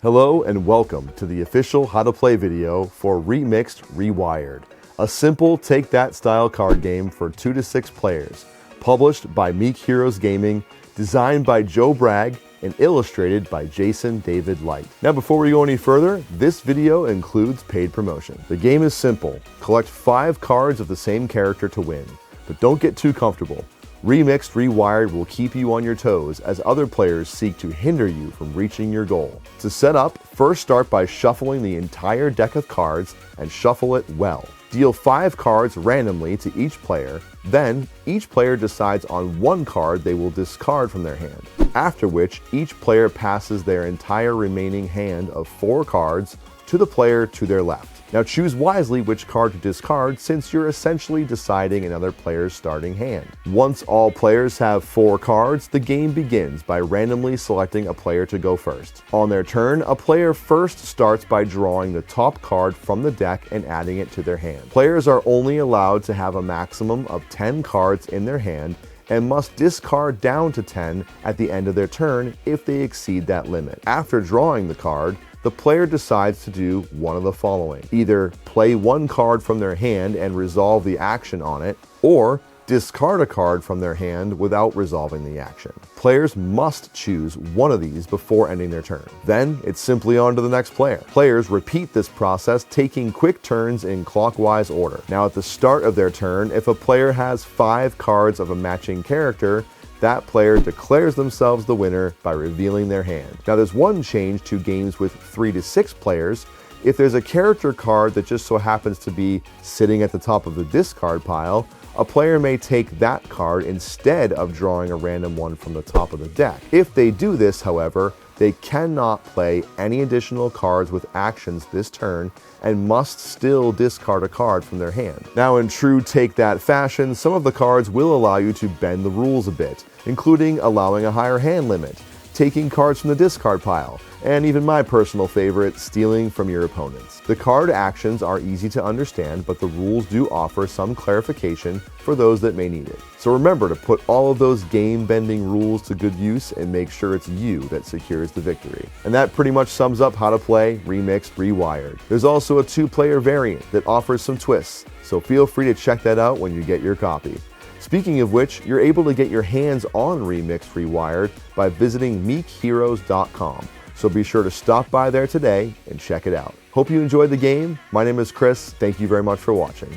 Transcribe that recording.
Hello and welcome to the official How to Play video for Remixed Rewired, a simple take-that style card game for 2 to 6 players, published by Meek Heroes Gaming, designed by Joe Bragg, and illustrated by Jason David Light. Now before we go any further, this video includes paid promotion. The game is simple. Collect 5 cards of the same character to win, but don't get too comfortable. Remixed Rewired will keep you on your toes as other players seek to hinder you from reaching your goal. To set up, first start by shuffling the entire deck of cards and shuffle it well. Deal 5 cards randomly to each player, then each player decides on 1 card they will discard from their hand, after which each player passes their entire remaining hand of 4 cards to the player to their left. Now choose wisely which card to discard since you're essentially deciding another player's starting hand. Once all players have 4 cards, the game begins by randomly selecting a player to go first. On their turn, a player first starts by drawing the top card from the deck and adding it to their hand. Players are only allowed to have a maximum of 10 cards in their hand and must discard down to 10 at the end of their turn if they exceed that limit. After drawing the card, the player decides to do one of the following. Either play 1 card from their hand and resolve the action on it, or discard a card from their hand without resolving the action. Players must choose one of these before ending their turn. Then it's simply on to the next player. Players repeat this process, taking quick turns in clockwise order. Now at the start of their turn, if a player has 5 cards of a matching character, that player declares themselves the winner by revealing their hand. Now there's one change to games with 3 to 6 players. If there's a character card that just so happens to be sitting at the top of the discard pile, a player may take that card instead of drawing a random one from the top of the deck. If they do this, however, they cannot play any additional cards with actions this turn and must still discard a card from their hand. Now in true Take That fashion, some of the cards will allow you to bend the rules a bit, including allowing a higher hand limit, taking cards from the discard pile, and even my personal favorite, stealing from your opponents. The card actions are easy to understand, but the rules do offer some clarification for those that may need it. So remember to put all of those game-bending rules to good use and make sure it's you that secures the victory. And that pretty much sums up how to play Remixed Rewired. There's also a 2-player variant that offers some twists, so feel free to check that out when you get your copy. Speaking of which, you're able to get your hands on Remixed Rewired by visiting meekheroes.com. So be sure to stop by there today and check it out. Hope you enjoyed the game. My name is Chris. Thank you very much for watching.